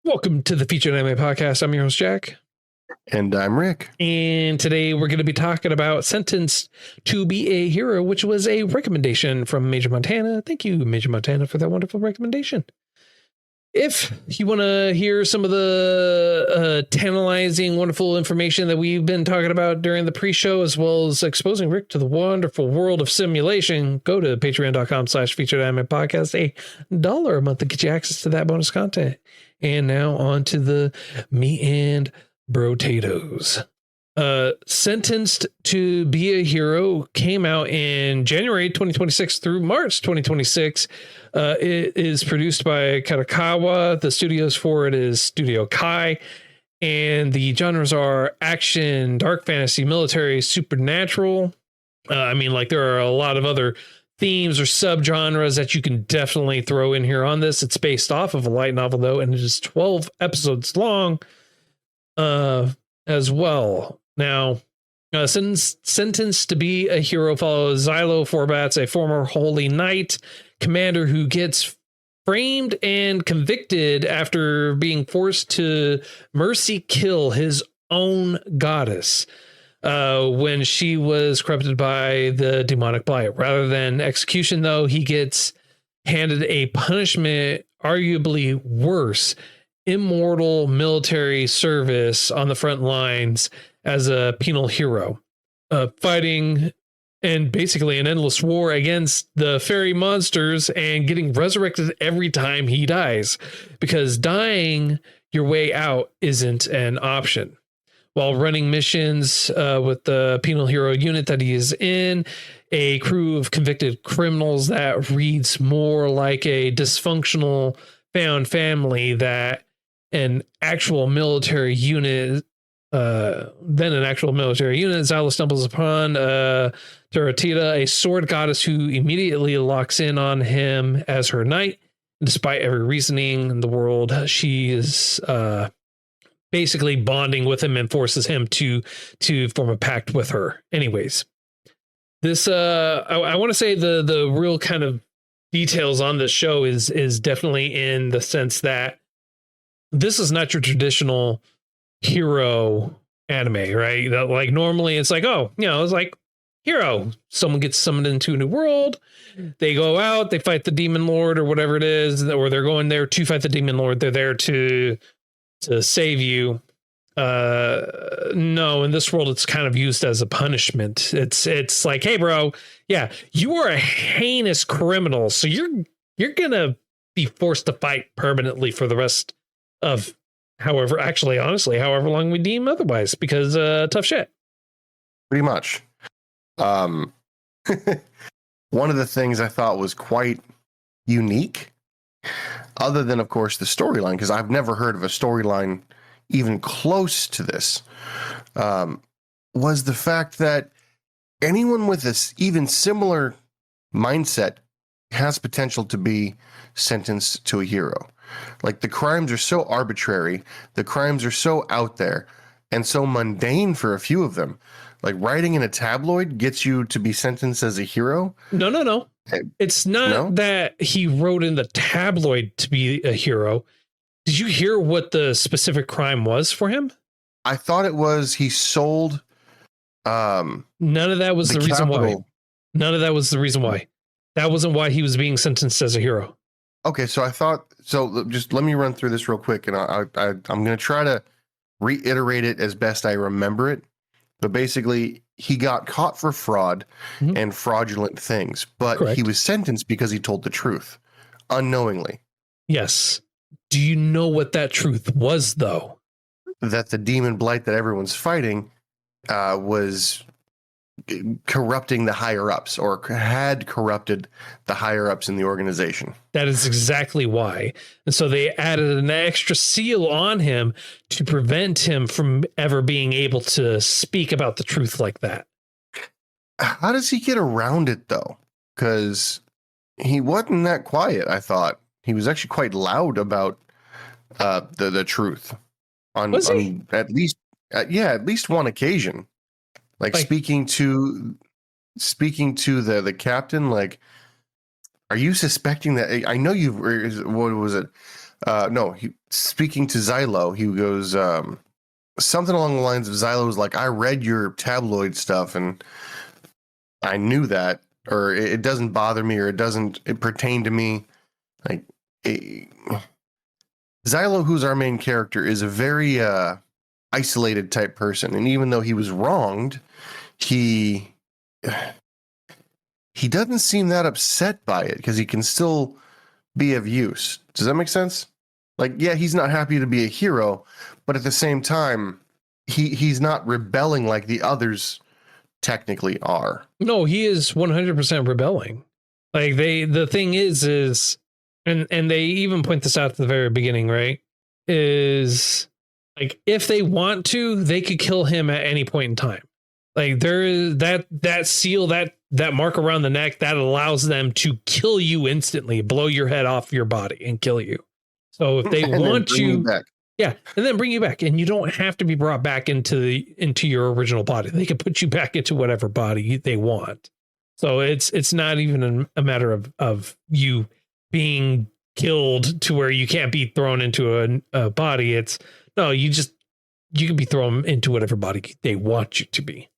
Welcome to the Featured Anime Podcast. I'm your host, Jack. And I'm Rick. And today we're going to be talking about Sentenced to be a Hero, which was a recommendation from Major Montana. Thank you, Major Montana, for that wonderful recommendation. If you want to hear some of the tantalizing, wonderful information that we've been talking about during the pre-show, as well as exposing Rick to the wonderful world of simulation, go to patreon.com/featured anime podcast. $1 a month to get you access to that bonus content. And now on to the meat and brotatoes. Sentenced to be a Hero came out in January 2026 through March 2026. It is produced by Katakawa. The studios for it is Studio Kai. And the genres are action, dark fantasy, military, supernatural. There are a lot of other themes or subgenres that you can definitely throw in here on this. It's based off of a light novel, though, and it is 12 episodes long as well. Now, Sentenced to be a Hero follows Xylo Forbats, a former Holy Knight commander who gets framed and convicted after being forced to mercy kill his own goddess when she was corrupted by the demonic blight. Rather than execution, though, he gets handed a punishment arguably worse: immortal military service on the front lines as a penal hero, fighting and basically an endless war against the fairy monsters and getting resurrected every time he dies, because dying your way out isn't an option. While running missions with the penal hero unit that he is in, a crew of convicted criminals that reads more like a dysfunctional found family that an actual military unit, Xylo stumbles upon Teratita, a sword goddess who immediately locks in on him as her knight. Despite every reasoning in the world, she is basically bonding with him and forces him to form a pact with her. Anyways, this I want to say the real kind of details on this show is definitely in the sense that this is not your traditional hero anime, right? That, like, normally it's like, it's like hero. Someone gets summoned into a new world. They go out, they fight the demon lord or whatever it is, or they're going there to fight the demon lord. They're there to save you. No, in this world, it's kind of used as a punishment. It's like, hey, bro, yeah, you are a heinous criminal, so you're gonna be forced to fight permanently for the rest of however long we deem otherwise, because tough shit. Pretty much. One of the things I thought was quite unique, other than, of course, the storyline, because I've never heard of a storyline even close to this, was the fact that anyone with this even similar mindset has potential to be sentenced to a hero. Like, the crimes are so arbitrary, the crimes are so out there and so mundane for a few of them. Like, writing in a tabloid gets you to be sentenced as a hero? No. It's not that he wrote in the tabloid to be a hero. Did you hear what the specific crime was for him? I thought it was he sold. None of that was the reason why. None of that was the reason why. That wasn't why he was being sentenced as a hero. Okay, so I thought, just let me run through this real quick, and I'm going to try to reiterate it as best I remember it. But basically, he got caught for fraud and fraudulent things, but Correct. He was sentenced because he told the truth, unknowingly. Yes. Do you know what that truth was, though? That the demon blight that everyone's fighting was corrupting the higher-ups, or had corrupted the higher-ups in the organization. That is exactly why. And so they added an extra seal on him to prevent him from ever being able to speak about the truth like that. How does he get around it, though? Because he wasn't that quiet, I thought. He was actually quite loud about the truth on at least one occasion. Like speaking to the captain, like, are you suspecting that? I know what was it? No, speaking to Xylo, he goes something along the lines of Xylo was like, I read your tabloid stuff and I knew that, or it doesn't bother me, or it pertain to me. Like Xylo, who's our main character, is a very isolated type person, and even though he was wronged, he doesn't seem that upset by it because he can still be of use. Does that make sense? Like, yeah, he's not happy to be a hero, but at the same time, he's not rebelling like the others technically are. No, he is 100% rebelling. Like the thing is, and they even point this out at the very beginning, right? Is like, if they want to, they could kill him at any point in time. Like there is that seal, that mark around the neck that allows them to kill you instantly, blow your head off your body and kill you. So if they want you, yeah, and then bring you back, and you don't have to be brought back into your original body. They can put you back into whatever body they want. So it's not even a matter of you being killed to where you can't be thrown into a body. It's no, you can be thrown into whatever body they want you to be.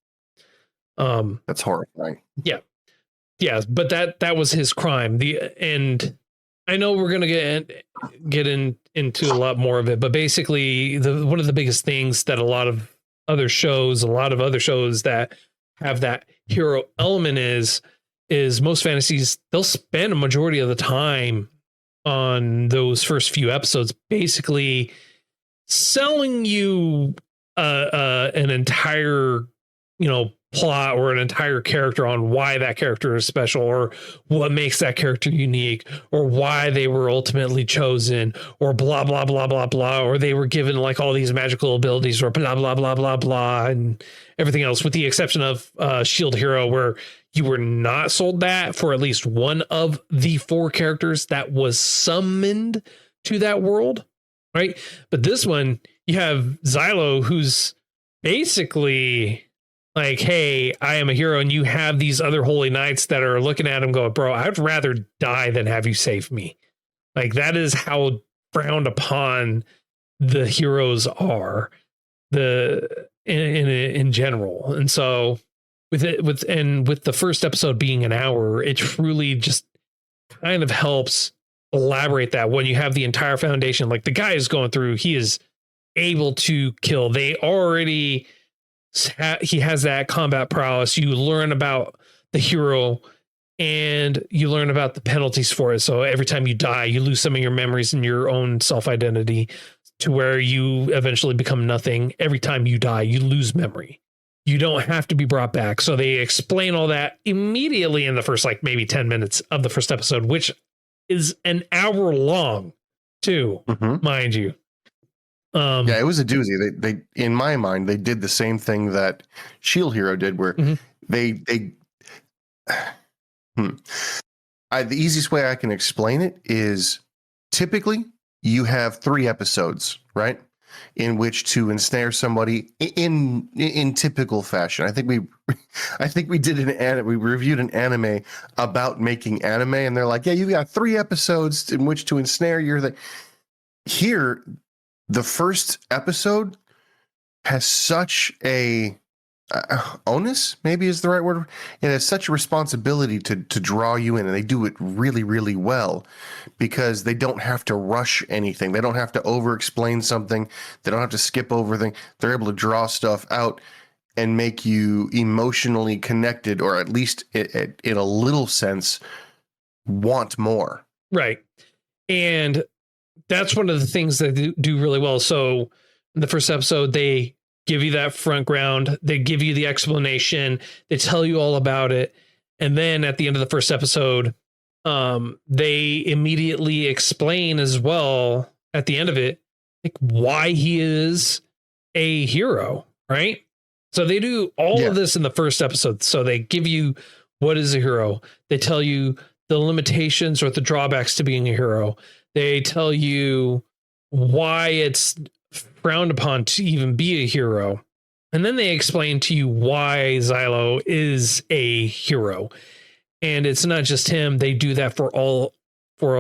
That's horrifying. Yeah. But that was his crime. And I know we're gonna get into a lot more of it, but basically one of the biggest things that a lot of other shows that have that hero element is most fantasies, they'll spend a majority of the time on those first few episodes basically selling you an entire, plot or an entire character on why that character is special, or what makes that character unique, or why they were ultimately chosen, or blah, blah, blah, blah, blah, or they were given like all these magical abilities, or blah, blah, blah, blah, blah, and everything else, with the exception of Shield Hero, where you were not sold that for at least one of the 4 characters that was summoned to that world, right? But this one, you have Xylo, who's basically like, hey, I am a hero, and you have these other holy knights that are looking at him going, bro, I'd rather die than have you save me. Like, that is how frowned upon the heroes are in general. And so with the first episode being an hour, it truly just kind of helps elaborate that when you have the entire foundation, like the guy is going through, he is able to kill. He has that combat prowess. You learn about the hero and you learn about the penalties for it. So every time you die, you lose some of your memories and your own self-identity to where you eventually become nothing. Every time you die, you lose memory. You don't have to be brought back. So they explain all that immediately in the first, like maybe 10 minutes of the first episode, which is an hour long too, mind you. Yeah, it was a doozy. They in my mind, they did the same thing that Shield Hero did, where the easiest way I can explain it is typically you have 3 episodes, right, in which to ensnare somebody in typical fashion. I think we did we reviewed an anime about making anime, and they're like, yeah, you got 3 episodes in which to ensnare your thing. Here, the first episode has such a onus, maybe is the right word. It has such a responsibility to draw you in, and they do it really, really well because they don't have to rush anything. They don't have to over-explain something. They don't have to skip over things. They're able to draw stuff out and make you emotionally connected, or at least in a little sense, want more. Right. And that's one of the things that they do really well. So in the first episode, they give you that front ground. They give you the explanation. They tell you all about it. And then at the end of the first episode, they immediately explain as well at the end of it, like why he is a hero, right? So they do all of this in the first episode. So they give you what is a hero. They tell you the limitations or the drawbacks to being a hero. They tell you why it's frowned upon to even be a hero. And then they explain to you why Xylo is a hero. And it's not just him. They do that for all for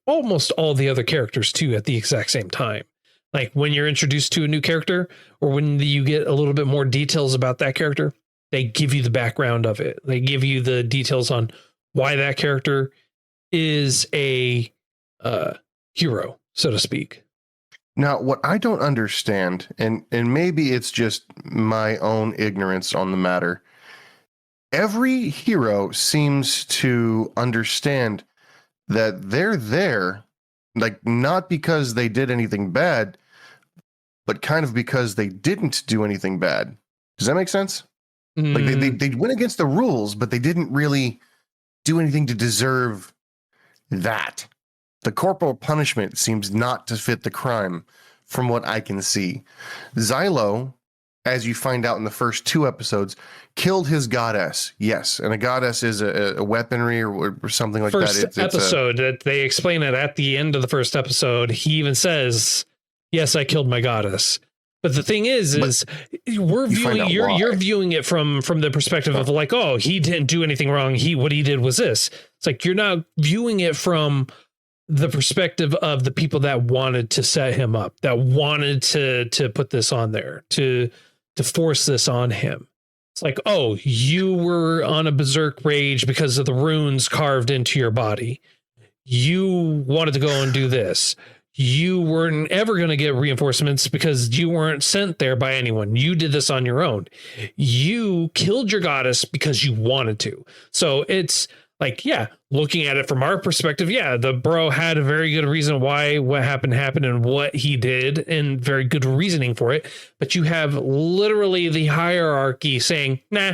almost all the other characters too at the exact same time. Like when you're introduced to a new character or when you get a little bit more details about that character, they give you the background of it. They give you the details on why that character is a hero, so to speak. Now, what I don't understand, and maybe it's just my own ignorance on the matter, every hero seems to understand that they're there, like not because they did anything bad, but kind of because they didn't do anything bad. Does that make sense? Like they went against the rules, but they didn't really do anything to deserve that. The corporal punishment seems not to fit the crime from what I can see. Xylo, as you find out in the first 2 episodes, killed his goddess. Yes, and a goddess is a weaponry or something like first that. Episode, that they explain it at the end of the first episode. He even says, yes, I killed my goddess. But the thing is we're viewing you're viewing it from the perspective of like, oh, he didn't do anything wrong. What he did was this. It's like you're not viewing it from the perspective of the people that wanted to set him up, that wanted to put this on there, to force this on him. It's like, oh, you were on a berserk rage because of the runes carved into your body. You wanted to go and do this. You weren't ever going to get reinforcements because you weren't sent there by anyone. You did this on your own. You killed your goddess because you wanted to. So it's like, yeah, looking at it from our perspective, yeah, the bro had a very good reason why what happened and what he did and very good reasoning for it. But you have literally the hierarchy saying, nah,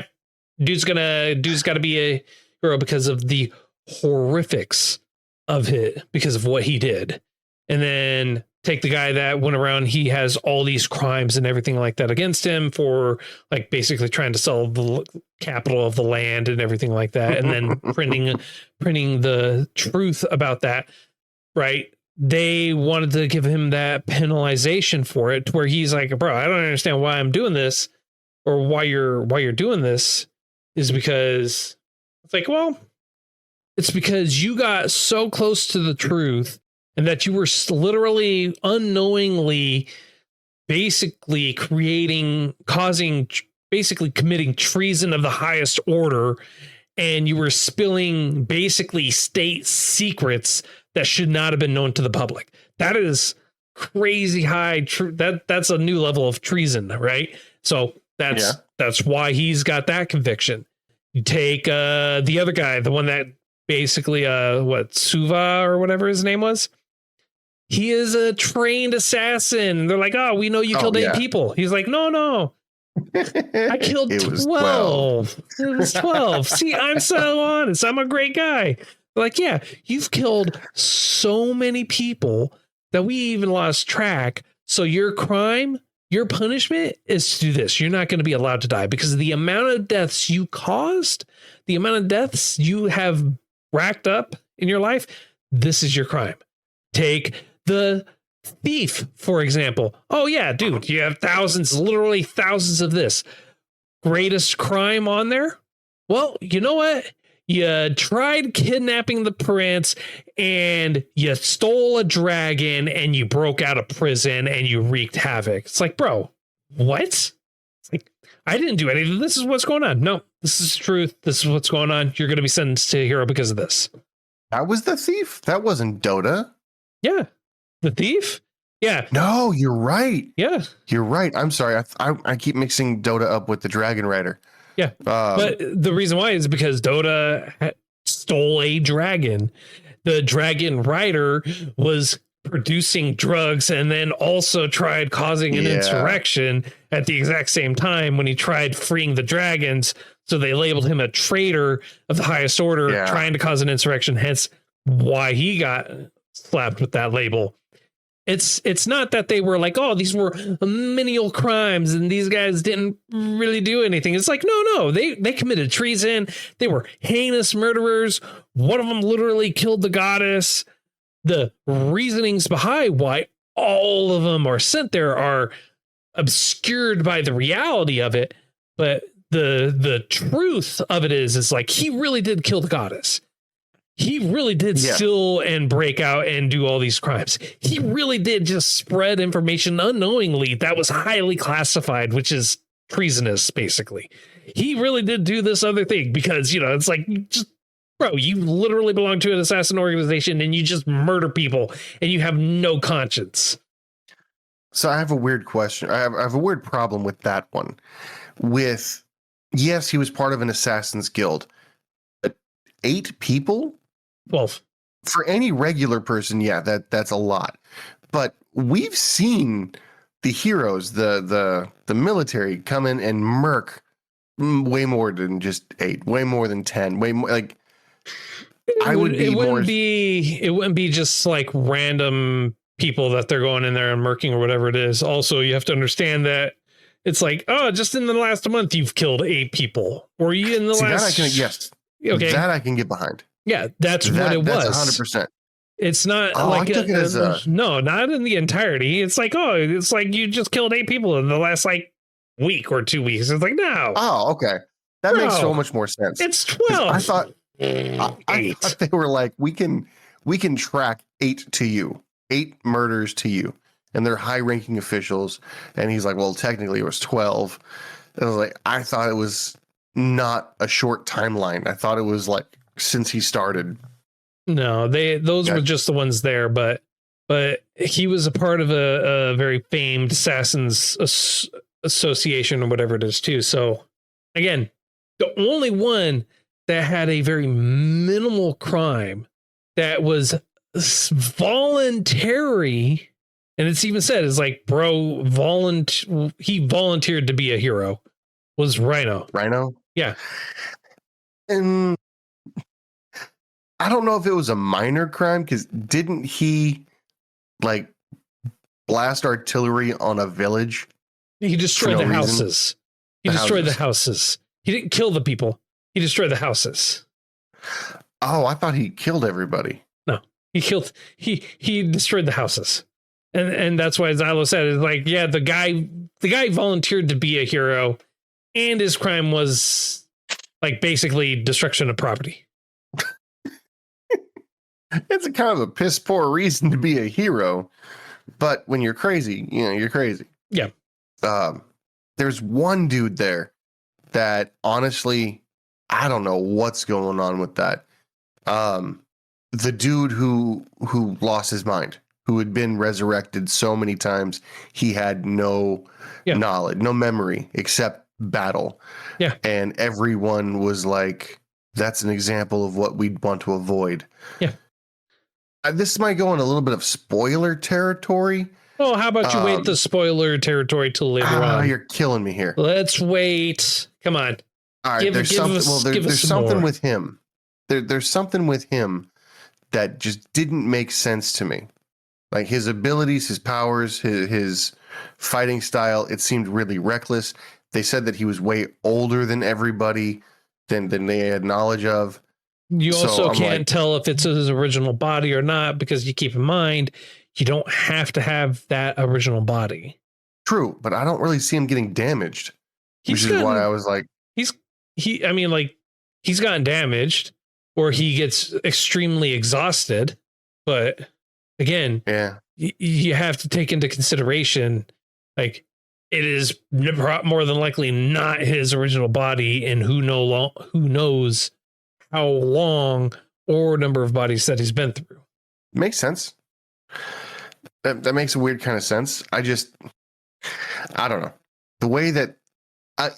dude's got to be a hero because of the horrifics of it, because of what he did. And then take the guy that went around, he has all these crimes and everything like that against him for like basically trying to sell the capital of the land and everything like that. And then printing the truth about that. Right. They wanted to give him that penalization for it to where he's like, bro, I don't understand why I'm doing this or why you're doing this is because it's like, well, it's because you got so close to the truth and that you were literally unknowingly basically committing treason of the highest order. And you were spilling basically state secrets that should not have been known to the public. That is crazy high. That's a new level of treason, right? So that's why he's got that conviction. You take the other guy, the one that basically Suva or whatever his name was. He is a trained assassin. They're like, oh, we know you killed 8 people. He's like, no. I killed 12. It was 12. See, I'm so honest. I'm a great guy. They're like, yeah, you've killed so many people that we even lost track. So your crime, your punishment is to do this. You're not going to be allowed to die because of the amount of deaths you caused, the amount of deaths you have racked up in your life. This is your crime. Take the thief, for example. Oh, yeah, dude, you have literally thousands of this. Greatest crime on there? Well, you know what? You tried kidnapping the prince and you stole a dragon and you broke out of prison and you wreaked havoc. It's like, bro, what? It's like, I didn't do anything. This is what's going on. No, this is the truth. This is what's going on. You're going to be sentenced to a hero because of this. That was the thief? That wasn't Dota. Yeah. The thief? Yeah. No, you're right. Yeah. You're right. I'm sorry. I keep mixing Dota up with the Dragon Rider. Yeah. But the reason why is because Dota stole a dragon. The Dragon Rider was producing drugs and then also tried causing an insurrection at the exact same time when he tried freeing the dragons. So they labeled him a traitor of the highest order, trying to cause an insurrection. Hence why he got slapped with that label. It's not that they were like, oh, these were menial crimes and these guys didn't really do anything. It's like, no, they committed treason. They were heinous murderers. One of them literally killed the goddess. The reasonings behind why all of them are sent there are obscured by the reality of it. But the truth of it is like, he really did kill the goddess. he really did Yeah. steal and break out and do all these crimes. He really did just spread information unknowingly that was highly classified, which is treasonous, basically. He really did do this other thing because, it's like, just, bro, you literally belong to an assassin organization and you just murder people and you have no conscience. So I have a weird question. I have a weird problem with that one. Yes, he was part of an assassin's guild, but 8 people? 12. For any regular person, yeah, that's a lot. But we've seen the heroes, the military come in and murk way more than just 8, way more than 10, way more like It wouldn't be just like random people that they're going in there and murking or whatever it is. Also, you have to understand that it's like, just in the last month you've killed 8 people, or you in the last. Okay, that I can get behind. Yeah, that's what it was. 100%. It's not like no, not in the entirety. It's like you just killed 8 people in the last like week or 2 weeks. It's like, no. Oh, okay, that makes so much more sense. It's 12. I thought they were like, we can track 8 to you, 8 murders to you, and they're high-ranking officials. And he's like, well, technically it was 12. And I was like, I thought it was not a short timeline. I thought it was like since he started. No, those were just the ones there, but he was a part of a very famed assassins association or whatever it is too. So again, the only one that had a very minimal crime that was voluntary, and it's even said, it's like, bro, he volunteered to be a hero, was Rhino. Yeah. And I don't know if it was a minor crime, because didn't he like blast artillery on a village? He destroyed the houses. He destroyed the houses. He didn't kill the people. He destroyed the houses. Oh, I thought he killed everybody. No, he destroyed the houses. And that's why Xylo said, it's like, yeah, the guy volunteered to be a hero, and his crime was like basically destruction of property. It's a kind of a piss poor reason to be a hero, but when you're crazy, you're crazy. Yeah. There's one dude there that honestly, I don't know what's going on with that. The dude who lost his mind, who had been resurrected so many times, he had no knowledge, no memory except battle. Yeah. And everyone was like, that's an example of what we'd want to avoid. Yeah. This might go in a little bit of spoiler territory. Oh, how about you wait the spoiler territory till later on? You're killing me here. Let's wait. Come on. All right, there's something with him. There's something with him that just didn't make sense to me. Like his abilities, his powers, his fighting style, it seemed really reckless. They said that he was way older than everybody, than they had knowledge of. You also can't tell if it's his original body or not, because you keep in mind, you don't have to have that original body. True, but I don't really see him getting damaged. Which is why I was like, he's gotten damaged, or he gets extremely exhausted. But again, you have to take into consideration, like, it is more than likely not his original body, and who knows how long or number of bodies that he's been through. Makes sense. That makes a weird kind of sense. I don't know. The way that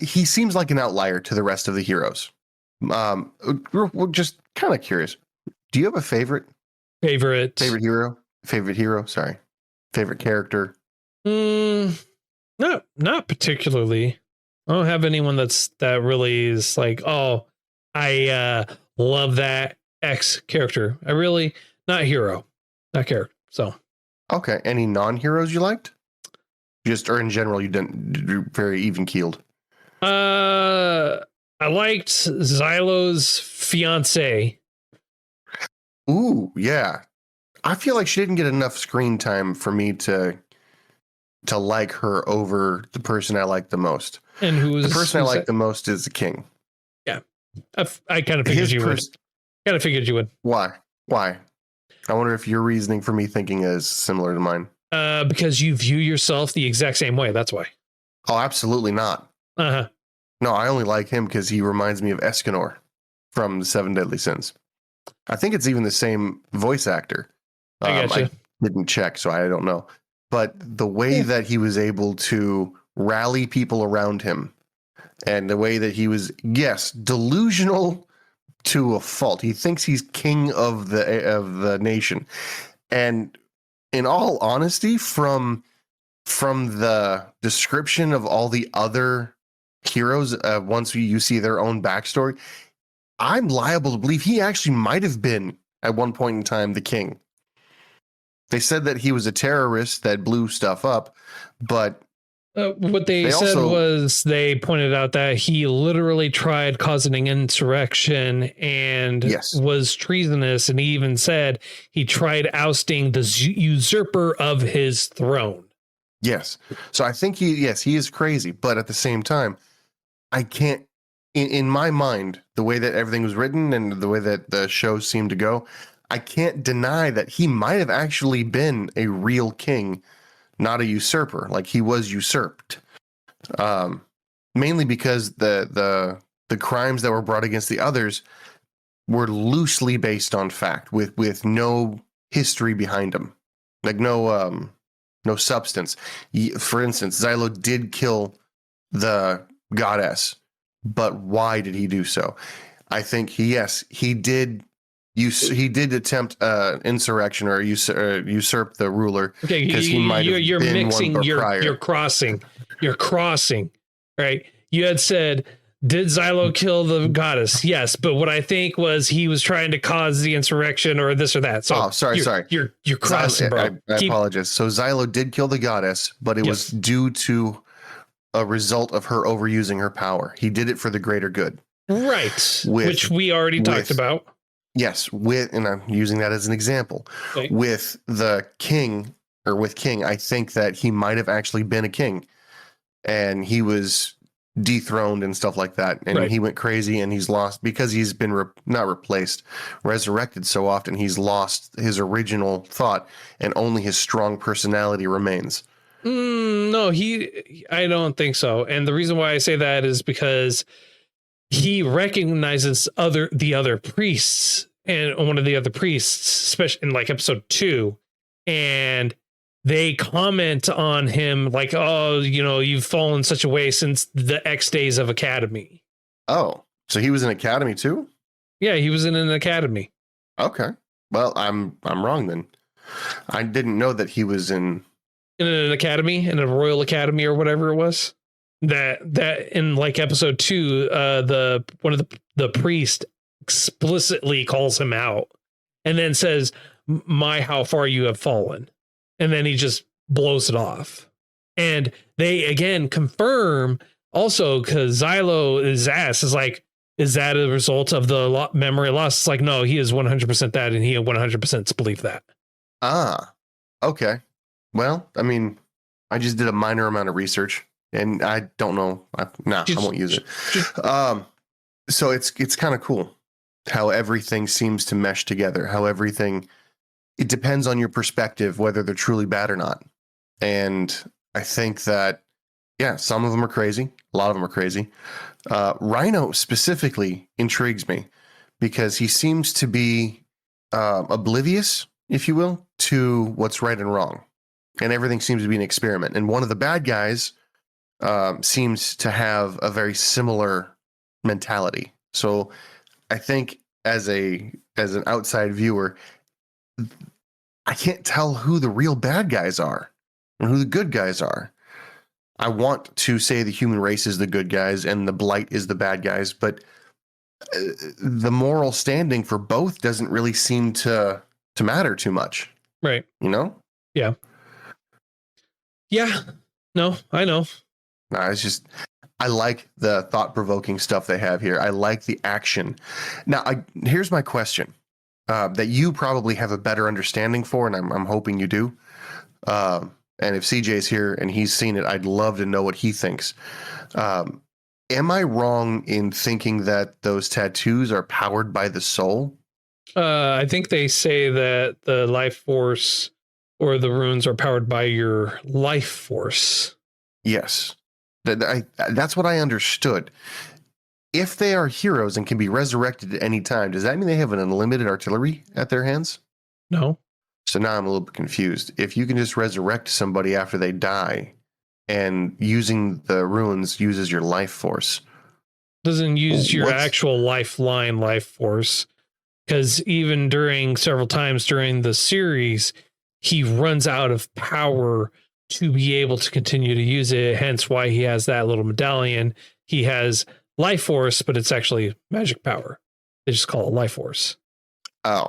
he seems like an outlier to the rest of the heroes. We're just kind of curious. Do you have a favorite hero? Sorry. Favorite character? Not particularly. I don't have anyone that really is like, oh, I love that X character. I really, not hero, not character. So, okay. Any non-heroes you liked? Or in general, you didn't very even keeled. I liked Xylo's fiance. Ooh, yeah. I feel like she didn't get enough screen time for me to like her over the person I like the most. And the person I like the most is the king. Yeah. I kind of figured you would. Kind of figured you would. Why? Why? I wonder if your reasoning for me thinking is similar to mine. Because you view yourself the exact same way. That's why. Oh, absolutely not. Uh-huh. No, I only like him because he reminds me of Escanor from the Seven Deadly Sins. I think it's even the same voice actor. I gotcha. I didn't check, so I don't know. But the way that he was able to rally people around him, and the way that he was, yes, delusional to a fault. He thinks he's king of the nation, and in all honesty, from the description of all the other heroes, once you see their own backstory, I'm liable to believe he actually might have been at one point in time the king. They said that he was a terrorist that blew stuff up, but what they said was they pointed out that he literally tried causing an insurrection and was treasonous. And he even said he tried ousting the usurper of his throne. Yes. So I think he is crazy. But at the same time, I can't, in my mind, the way that everything was written and the way that the show seemed to go, I can't deny that he might have actually been a real king, not a usurper. Like, he was usurped, mainly because the crimes that were brought against the others were loosely based on fact, with no history behind them, like no substance. For instance, Xylo did kill the goddess, but why did he do so? I think he did. He did attempt insurrection or usurp the ruler. Okay, because he might have you're been mixing. one You're crossing. You're crossing. Right? You had said, did Xylo kill the goddess? Yes, but what I think was he was trying to cause the insurrection or this or that. So sorry. You're crossing, bro. I apologize. So Xylo did kill the goddess, but it was due to a result of her overusing her power. He did it for the greater good. Right. Which we already talked about. Yes, and I'm using that as an example. Okay. With King, I think that he might have actually been a king, and he was dethroned and stuff like that, and he went crazy, and he's lost because he's been not replaced, resurrected so often. He's lost his original thought, and only his strong personality remains. No, I don't think so, and the reason why I say that is because he recognizes the other priests, and one of the other priests, especially in like episode 2, and they comment on him like, oh, you've fallen such a way since the X days of Academy. Oh, so he was in Academy too? Yeah, he was in an Academy. Okay. Well, I'm wrong then. I didn't know that he was in an Academy, in a Royal Academy or whatever it was. That in like episode 2, one of the priest explicitly calls him out and then says, how far you have fallen. And then he just blows it off. And they again confirm also, because Xylo's ass is like, is that a result of the memory loss? It's like, no, he is 100% that, and he 100% believes that. Ah, okay. Well, I mean, I just did a minor amount of research, and I don't know. I won't use it. So it's kind of cool how everything seems to mesh together. How it depends on your perspective whether they're truly bad or not. And I think that some of them are crazy. A lot of them are crazy. Rhino specifically intrigues me because he seems to be oblivious, if you will, to what's right and wrong, and everything seems to be an experiment. And one of the bad guys seems to have a very similar mentality. So I think as an outside viewer, I can't tell who the real bad guys are and who the good guys are. I want to say the human race is the good guys and the blight is the bad guys, but the moral standing for both doesn't really seem to matter too much. Right. Yeah. Yeah. No, I know. It's just, I like the thought-provoking stuff they have here. I like the action. Now, here's my question that you probably have a better understanding for, and I'm hoping you do. And if CJ's here and he's seen it, I'd love to know what he thinks. Am I wrong in thinking that those tattoos are powered by the soul? I think they say that the life force or the runes are powered by your life force. Yes. That's what I understood. If they are heroes and can be resurrected at any time, does that mean they have an unlimited artillery at their hands? No. So now I'm a little bit confused. If you can just resurrect somebody after they die and using the runes uses your life force. Doesn't use your actual lifeline life force. Because even several times during the series, he runs out of power to be able to continue to use it. Hence why he has that little medallion. He has life force, but it's actually magic power. They just call it life force. Oh.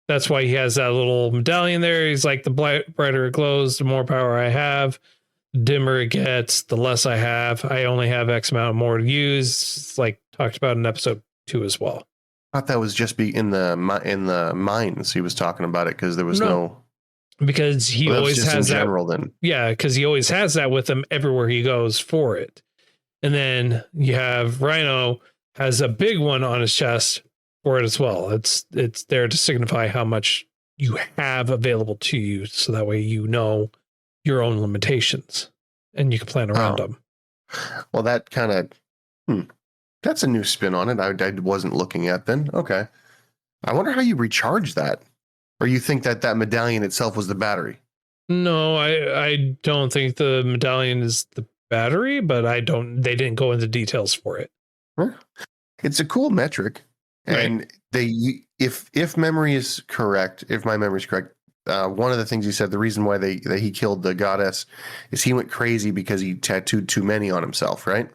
That's why he has that little medallion there. He's like, the brighter it glows, the more power I have. The dimmer it gets, the less I have. I only have X amount more to use. It's like talked about in episode 2 as well. I thought that was just in the mines. He was talking about it because there was no. Because he always has that. General, then. Yeah, because he always has that with him everywhere he goes for it. And then you have Rhino has a big one on his chest for it as well. It's there to signify how much you have available to you, so that way you know your own limitations and you can plan around them. Well, that kind of. That's a new spin on it. I wasn't looking at then. Okay. I wonder how you recharge that. Or you think that medallion itself was the battery? No, I don't think the medallion is the battery, but they didn't go into details for it. Huh? It's a cool metric. And if memory is correct, if my memory is correct, one of the things he said, the reason why he killed the goddess is he went crazy because he tattooed too many on himself, right?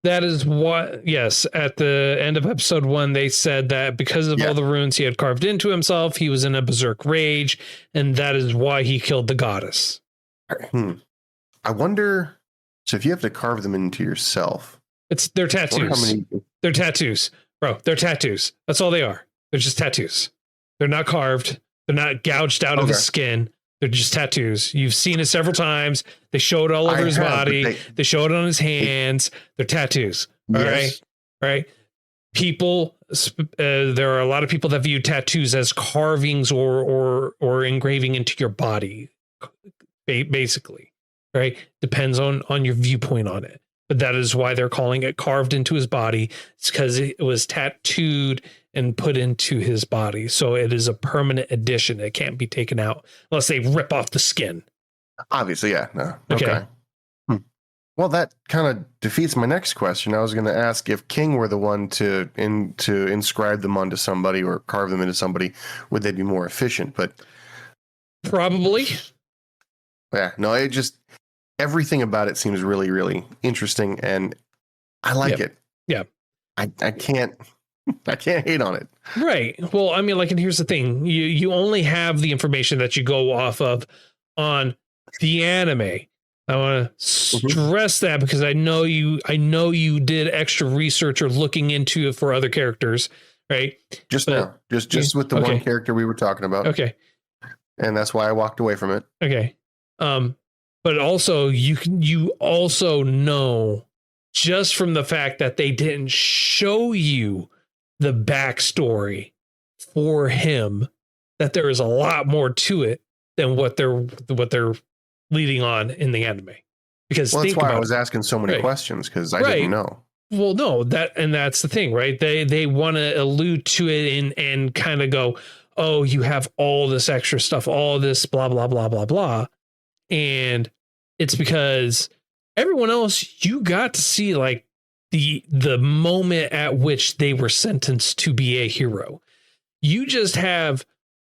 That is what, yes, at the end of episode 1, they said that because of all the runes he had carved into himself, he was in a berserk rage, and that is why he killed the goddess. I wonder, so if you have to carve them into yourself. They're tattoos. They're tattoos, bro. They're tattoos. That's all they are. They're just tattoos. They're not carved. They're not gouged out of his skin. They're just tattoos. You've seen it several times. They show it all over his body. They show it on his hands. They're tattoos. All right. People, there are a lot of people that view tattoos as carvings or engraving into your body, basically. Right. Depends on your viewpoint on it. But that is why they're calling it carved into his body. It's because it was tattooed and put into his body. So it is a permanent addition. It can't be taken out unless they rip off the skin. Obviously, yeah. No. Okay. Well, that kind of defeats my next question. I was going to ask if King were the one to inscribe them onto somebody or carve them into somebody, would they be more efficient? But probably. Yeah. No, it just everything about it seems really, really interesting, and I like it. Yeah. I can't hate on it. Right. Well, I mean, and here's the thing. You only have the information that you go off of on the anime. I want to stress that because I know you did extra research or looking into it for other characters, right? Just with the one character we were talking about. Okay. And that's why I walked away from it. Okay. But also you also know just from the fact that they didn't show you the backstory for him that there is a lot more to it than what they're leading on in the anime. Because that's why I was asking so many questions, because I didn't know. Well, no, that's the thing, right? They want to allude to it and kind of go, oh, you have all this extra stuff, all this blah blah blah blah blah, and it's because everyone else, you got to see like the moment at which they were sentenced to be a hero. You just have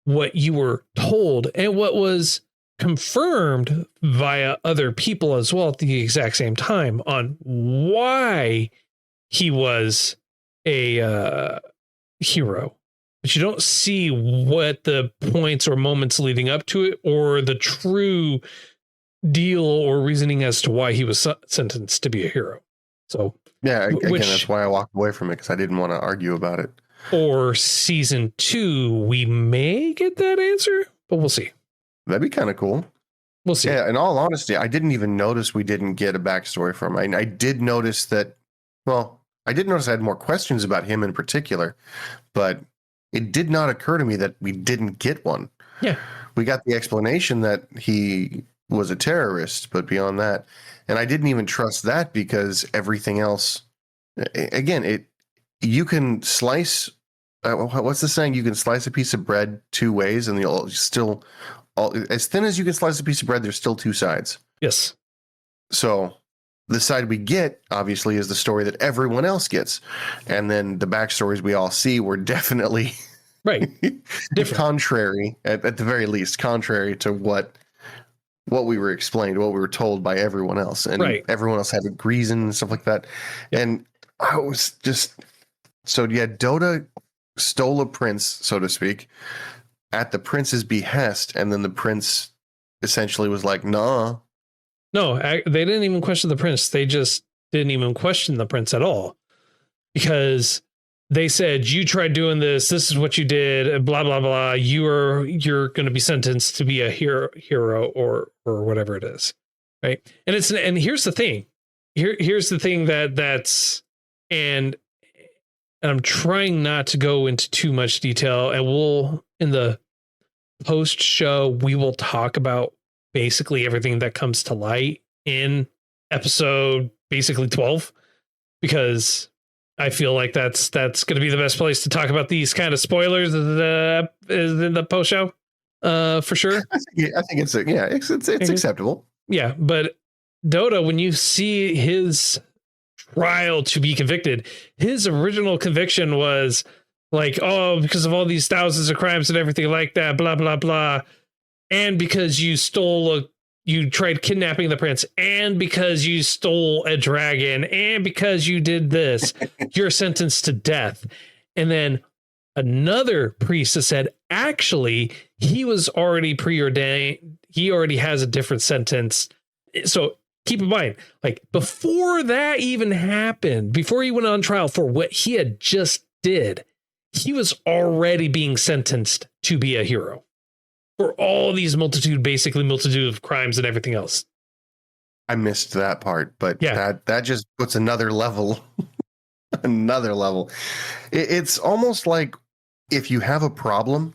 what you were told and what was confirmed via other people as well at the exact same time on why he was a hero. But you don't see what the points or moments leading up to it or the true deal or reasoning as to why he was sentenced to be a hero. So yeah, again, that's why I walked away from it, because I didn't want to argue about it. Or season 2, we may get that answer, but we'll see. That'd be kind of cool. We'll see. Yeah, in all honesty, I didn't even notice we didn't get a backstory from him. I did notice that, I did notice I had more questions about him in particular, but it did not occur to me that we didn't get one. Yeah. We got the explanation that he was a terrorist, but beyond that, and I didn't even trust that because everything else, again, you can slice, what's the saying? You can slice a piece of bread two ways and you'll still, as thin as you can slice a piece of bread, there's still two sides. Yes. So the side we get, obviously, is the story that everyone else gets. And then the backstories we all see were definitely right. Different. Contrary, at the very least, contrary to what we were explained, what we were told by everyone else. And everyone else had a reason and stuff like that. Yep. And I was just, so yeah, Dota stole a prince, so to speak, at the prince's behest. And then the prince essentially was like, nah. No, they didn't even question the prince. They just didn't even question the prince at all, because they said, you tried doing this. This is what you did. Blah, blah, blah. You're going to be sentenced to be a hero or whatever it is. Right. And here's the thing. Here's the thing that's, and I'm trying not to go into too much detail, and we'll, in the post show, we will talk about basically everything that comes to light in episode basically 12, because I feel like that's going to be the best place to talk about these kind of spoilers is in the post show, for sure. I think it's acceptable. Yeah, but Dota, when you see his trial to be convicted, his original conviction was like, oh, because of all these thousands of crimes and everything like that, blah blah blah. And because you you tried kidnapping the prince, and because you stole a dragon, and because you did this, you're sentenced to death. And then another priest has said, actually, he was already preordained. He already has a different sentence. So keep in mind, like, before that even happened, before he went on trial for what he had just did, he was already being sentenced to be a hero for all these multitude of crimes and everything else. I missed that part, but yeah, that just puts another level, It's almost like if you have a problem,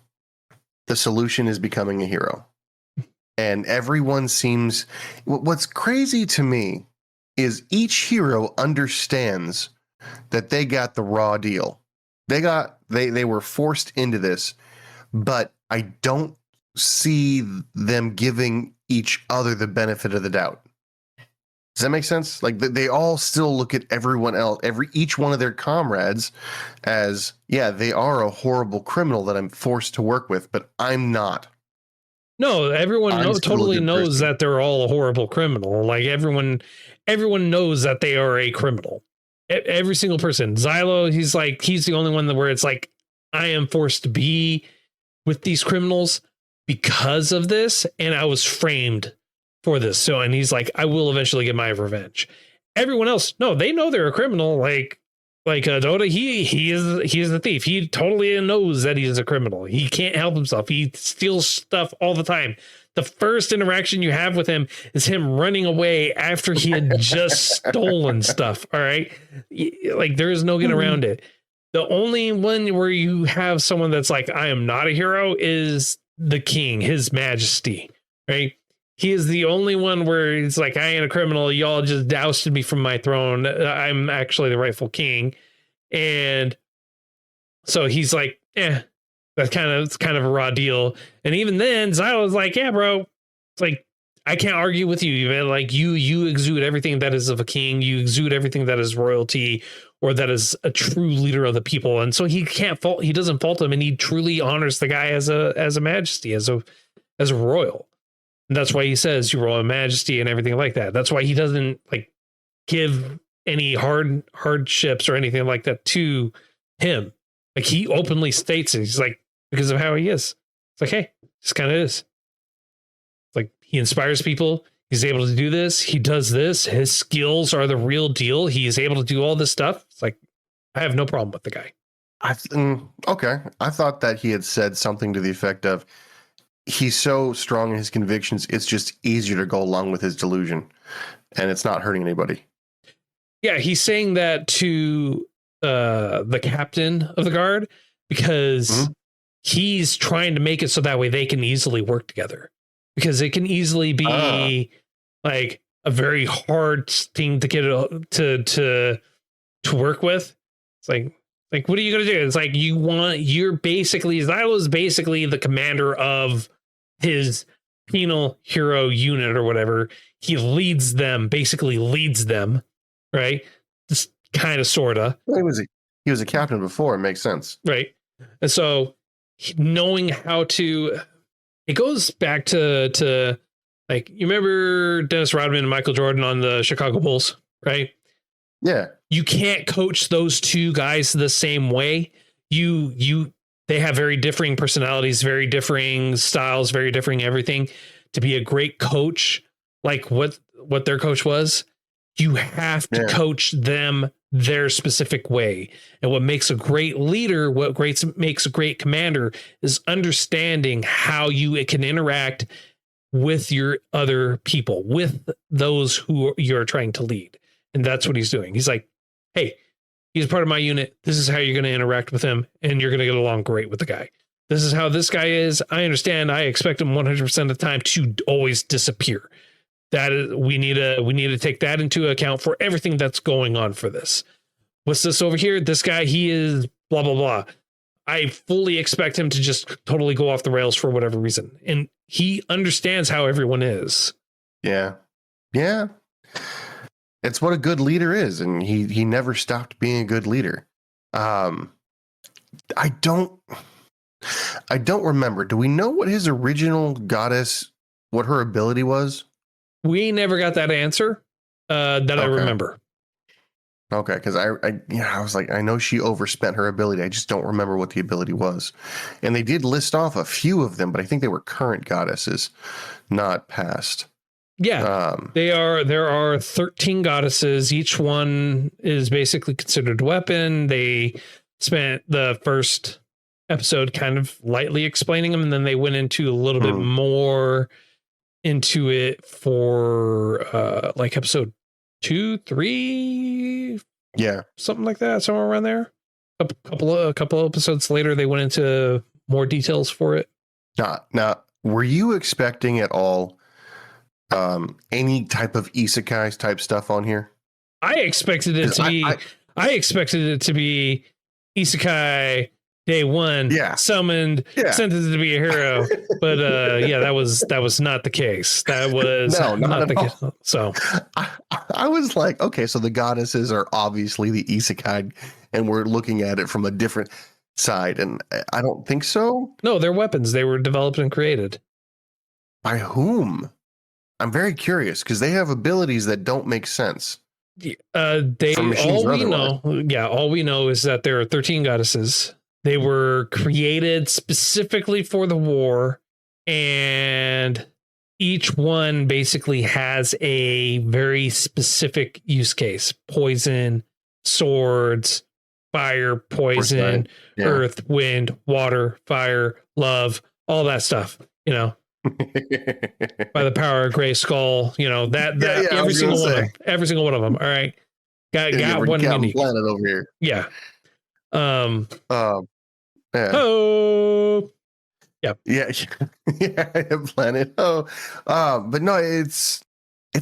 the solution is becoming a hero. And everyone seems, what's crazy to me is each hero understands that they got the raw deal. They were forced into this, but I don't see them giving each other the benefit of the doubt. Does that make sense? Like, they all still look at everyone else, each one of their comrades as, yeah, they are a horrible criminal that I'm forced to work with, but I'm not. No, everyone totally knows that they're all a horrible criminal. Like, everyone knows that they are a criminal. Every single person. Xylo, he's the only one where it's like, I am forced to be with these criminals because of this, and I was framed for this. So, and he's like, I will eventually get my revenge. Everyone else, no, they know they're a criminal. Like Dota, he is a thief. He totally knows that he is a criminal. He can't help himself. He steals stuff all the time. The first interaction you have with him is him running away after he had just stolen stuff. All right. Like, there is no getting around it. The only one where you have someone that's like, I am not a hero, is the king, his majesty, right? He is the only one where he's like, I ain't a criminal. Y'all just ousted me from my throne. I'm actually the rightful king. And so he's like, it's kind of a raw deal. And even then, Xylo's like, yeah, bro, it's like, I can't argue with you, man. Like, you exude everything that is of a king. You exude everything that is royalty, or that is a true leader of the people. And so he doesn't fault him, and he truly honors the guy as a majesty, as a royal. And that's why he says your royal majesty and everything like that. That's why he doesn't like give any hardships or anything like that to him. Like, he openly states it. He's like, because of how he is. It's like, hey, just kind of is. It's like, he inspires people. He's able to do this. He does this. His skills are the real deal. He is able to do all this stuff. It's like, I have no problem with the guy. Okay. I thought that he had said something to the effect of, he's so strong in his convictions, it's just easier to go along with his delusion, and it's not hurting anybody. Yeah, he's saying that to the captain of the guard, because he's trying to make it so that way they can easily work together, because it can easily be like a very hard thing to get to work with. It's like, what are you going to do? It's like, Xylo is basically the commander of his penal hero unit or whatever. He leads them, right? Just kind of, sort of. He was a captain before. It makes sense. Right. And so knowing how to, it goes back to like, you remember Dennis Rodman and Michael Jordan on the Chicago Bulls, right? Yeah. You can't coach those two guys the same way. They have very differing personalities, very differing styles, very differing everything. To be a great coach, like what their coach was, you have to coach them their specific way. And what makes a great leader, makes a great commander, is understanding how it can interact with your other people, with those who you're trying to lead. And that's what he's doing. He's like, hey, he's part of my unit. This is how you're going to interact with him, and you're going to get along great with the guy. This is how this guy is. I understand. I expect him 100% of the time to always disappear. That is, we need to take that into account for everything that's going on for this. What's this over here? This guy, he is blah, blah, blah. I fully expect him to just totally go off the rails for whatever reason. And he understands how everyone is. Yeah. Yeah. It's what a good leader is. And he never stopped being a good leader. I don't remember. Do we know what his original goddess, what her ability was? We never got that answer that I remember. Okay, because I was like, I know she overspent her ability. I just don't remember what the ability was. And they did list off a few of them, but I think they were current goddesses, not past. Yeah, there are 13 goddesses. Each one is basically considered a weapon. They spent the first episode kind of lightly explaining them, and then they went into a little bit more into it for like episode 2, 3, something like that, somewhere around there. A couple of episodes later, they went into more details for it. Now, were you expecting at all any type of isekai type stuff on here? I expected it to be. I expected it to be isekai day one, summoned, sentenced to be a hero. But that was not the case. That was not the case. So I was like, okay, so the goddesses are obviously the isekai, and we're looking at it from a different side. And I don't think so. No, they're weapons. They were developed and created. By whom? I'm very curious because they have abilities that don't make sense. All we know is that there are 13 goddesses. They were created specifically for the war, and each one basically has a very specific use case: poison, swords, fire, poison, earth, wind, water, fire, love, all that stuff, by the power of Gray Skull, every single one of them. All right. Got one unique planet over here. Yeah. Oh, yeah, planet. But no, it's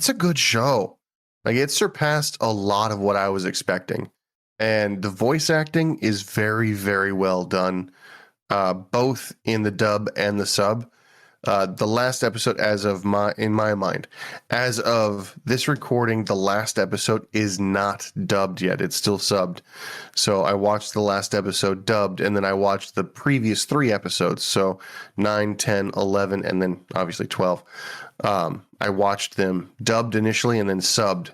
a good show. Like, it surpassed a lot of what I was expecting, and the voice acting is very, very well done, both in the dub and the sub. The last episode, in my mind, as of this recording, the last episode is not dubbed yet. It's still subbed. So I watched the last episode dubbed, and then I watched the previous 3 episodes. So 9, 10, 11, and then obviously 12. I watched them dubbed initially and then subbed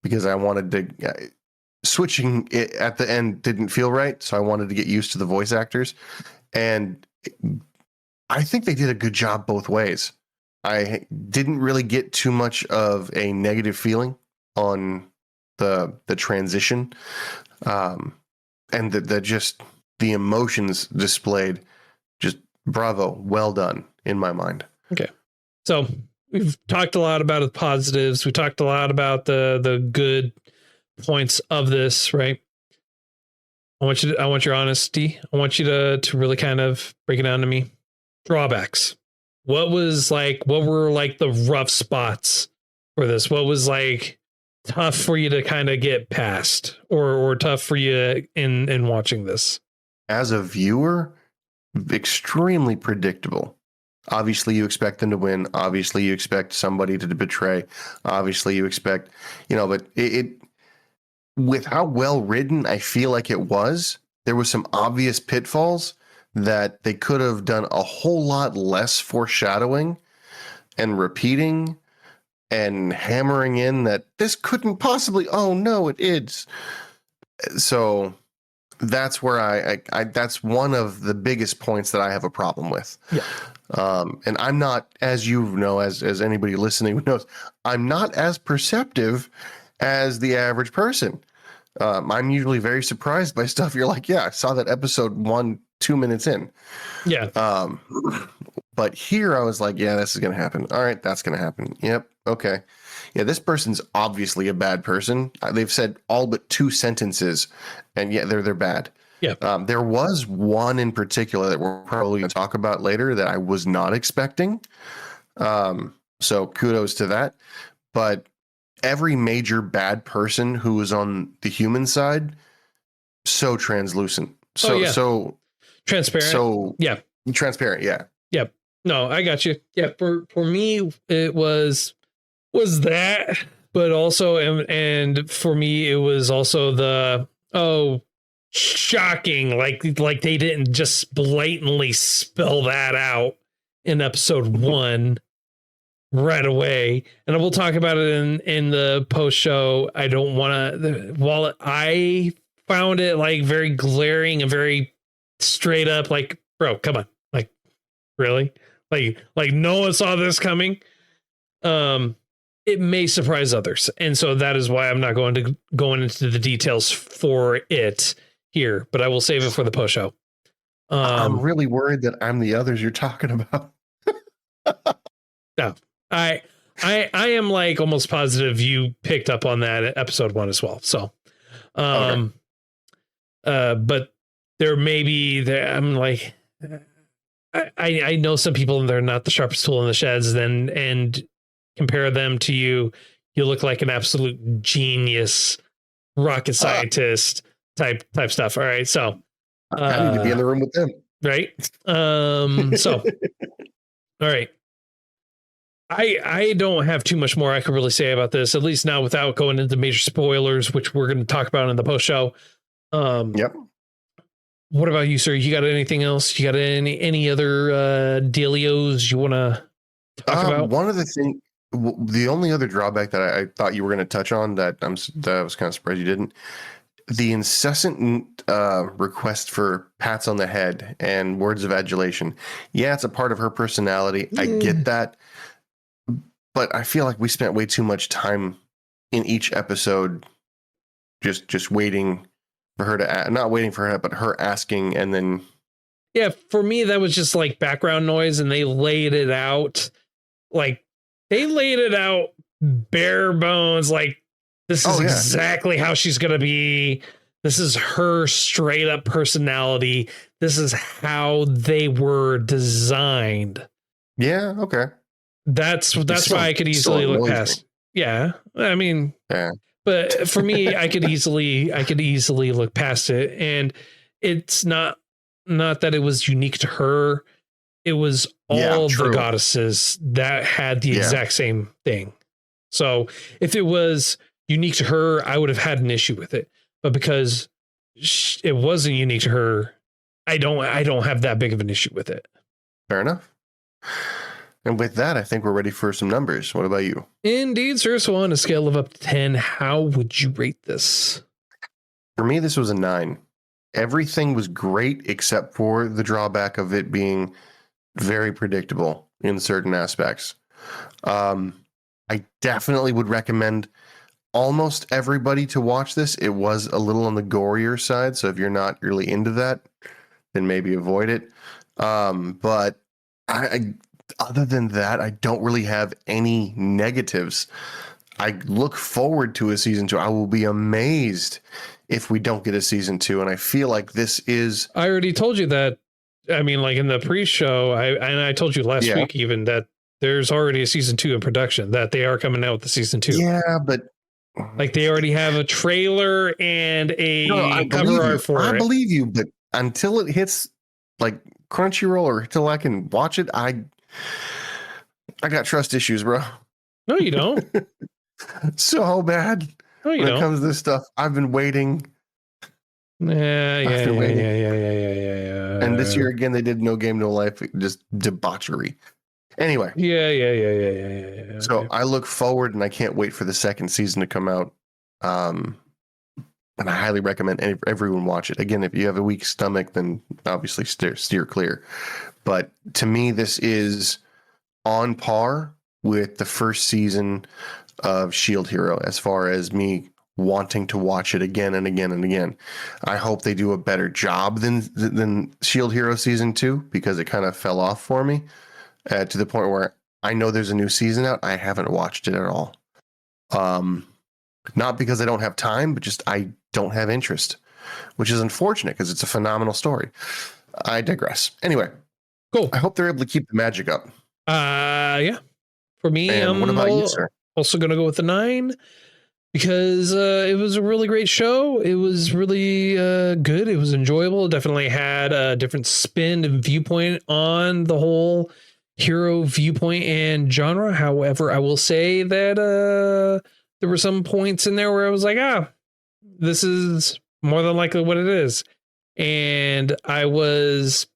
because I wanted to, switching it at the end didn't feel right. So I wanted to get used to the voice actors, and I think they did a good job both ways. I didn't really get too much of a negative feeling on the transition, and the emotions displayed. Just bravo, well done in my mind. Okay, so we've talked a lot about the positives. We talked a lot about the good points of this, right? I want your honesty. I want you to really kind of break it down to me. Drawbacks. What were like the rough spots for this? What was like tough for you to kind of get past or tough for you in watching this? As a viewer, extremely predictable. Obviously, you expect them to win. Obviously, you expect somebody to betray. Obviously, you expect, but it with how well written I feel like it was, there was some obvious pitfalls that they could have done a whole lot less foreshadowing and repeating and hammering in that this couldn't possibly, oh no, it is. So that's where I that's one of the biggest points that I have a problem with. Yeah. And I'm not, as you know, as anybody listening knows, I'm not as perceptive as the average person. I'm usually very surprised by stuff. You're like, yeah, I saw that episode 2 minutes in. Yeah. But here I was like, yeah, this is going to happen. All right, that's going to happen. Yep. Okay. Yeah, this person's obviously a bad person. They've said all but 2 sentences, and yeah, they're bad. Yeah. There was one in particular that we're probably going to talk about later that I was not expecting. So kudos to that. But every major bad person who was on the human side, so translucent. So transparent. So yeah. Transparent. Yeah. Yep. No, I got you. Yeah. For me, it was that, but also, and for me, it was also shocking. Like they didn't just blatantly spell that out in episode 1 right away. And we'll talk about it in the post show. I don't want to, while I found it like very glaring and very straight up, like, bro, come on. Like, really? Like no one saw this coming. It may surprise others. And so that is why I'm not going into the details for it here, but I will save it for the post show. I'm really worried that I'm the others you're talking about. No, I am like almost positive you picked up on that at episode 1 as well. So, but there may be there. I'm like, I know some people, they're not the sharpest tool in the sheds, and compare them to you. You look like an absolute genius, rocket scientist type stuff. All right. So I need to be in the room with them. Right. So, all right. I don't have too much more I could really say about this, at least not without going into major spoilers, which we're going to talk about in the post show. Yep. What about you, sir? You got anything else? You got any other dealios you want to talk about? One of the things, the only other drawback that I thought you were going to touch on that I was kind of surprised you didn't, the incessant request for pats on the head and words of adulation. Yeah, it's a part of her personality. I get that. But I feel like we spent way too much time in each episode just waiting for her to, not waiting for her, but her asking, and then. Yeah, for me, that was just like background noise, and they laid it out. Like, they laid it out bare bones. Like, this is exactly how she's going to be. This is her straight up personality. This is how they were designed. Yeah, okay. That's why I could easily look past. Yeah. I mean, yeah. But for me, I could easily look past it. And it's not that it was unique to her. It was all the goddesses that had the exact same thing. So if it was unique to her, I would have had an issue with it. But because it wasn't unique to her, I don't have that big of an issue with it. Fair enough. And with that, I think we're ready for some numbers. What about you? Indeed, sir. So on a scale of up to 10, how would you rate this? For me, this was a 9. Everything was great except for the drawback of it being very predictable in certain aspects. I definitely would recommend almost everybody to watch this. It was a little on the gorier side, so if you're not really into that, then maybe avoid it. But other than that, I don't really have any negatives. I look forward to a season 2. I will be amazed if we don't get a season 2. And I feel like this is. I already told you that. I mean, like in the pre-show, I told you last week even that there's already a season 2 in production, that they are coming out with the season 2. Yeah, but like they already have a trailer and a cover art for it. I believe you, but until it hits like Crunchyroll or until I can watch it, I got trust issues, bro. No, you don't. So bad. No, you when don't. it comes to this stuff, I've been waiting. Yeah. And this year again, they did No Game No Life, just debauchery. Anyway. Yeah. So I look forward, and I can't wait for the second season to come out. And I highly recommend everyone watch it. Again, if you have a weak stomach, then obviously steer clear. But to me, this is on par with the first season of Shield Hero as far as me wanting to watch it again and again and again. I hope they do a better job than Shield Hero season 2, because it kind of fell off for me to the point where I know there's a new season out. I haven't watched it at all. Not because I don't have time, but just I don't have interest, which is unfortunate because it's a phenomenal story. I digress. Anyway, cool. I hope they're able to keep the magic up. Yeah. For me, and what about you, sir? Also going to go with the 9 because it was a really great show. It was really good. It was enjoyable. It definitely had a different spin and viewpoint on the whole hero viewpoint and genre. However, I will say that there were some points in there where I was like, this is more than likely what it is. And I was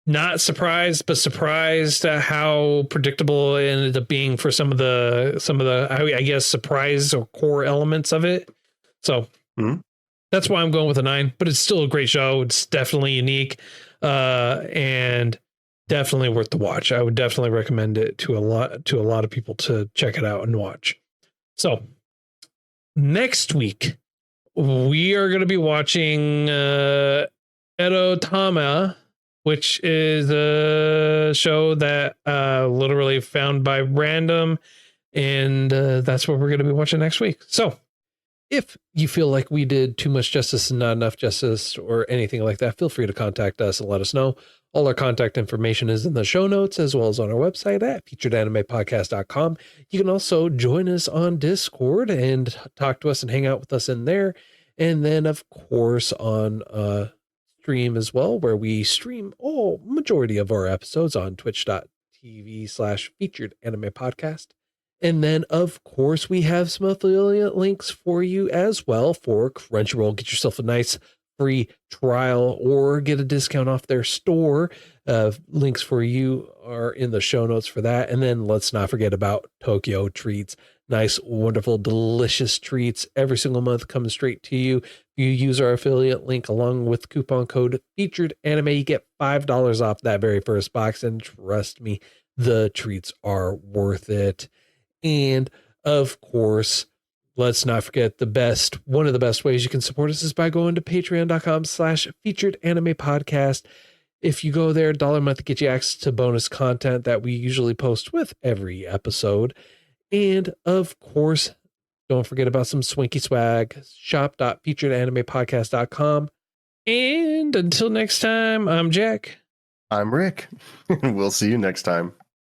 not surprised, but surprised at how predictable it ended up being for some of the I guess surprise or core elements of it. So that's why I'm going with a 9, but it's still a great show. It's definitely unique and definitely worth the watch. I would definitely recommend it to a lot of people to check it out and watch. So next week we are going to be watching Edotama, which is a show that literally found by random. And that's what we're going to be watching next week. So if you feel like we did too much justice and not enough justice or anything like that, feel free to contact us and let us know. All our contact information is in the show notes, as well as on our website at featuredanimepodcast.com. You can also join us on Discord and talk to us and hang out with us in there. And then, of course, on stream as well, where we stream majority of our episodes on twitch.tv/featured anime podcast. And then, of course, we have some affiliate links for you as well for Crunchyroll. Get yourself a nice free trial or get a discount off their store. Links for you are in the show notes for that. And then let's not forget about Tokyo Treats. Nice, wonderful, delicious treats every single month coming straight to you. If you use our affiliate link along with coupon code featured anime, you get $5 off that very first box. And trust me, the treats are worth it. And of course, let's not forget one of the best ways you can support us is by going to patreon.com/featured anime podcast. If you go there, $1 a month to get you access to bonus content that we usually post with every episode. And of course, don't forget about some swanky swag, shop.featuredanimepodcast.com. And until next time, I'm Jack. I'm Rick. We'll see you next time.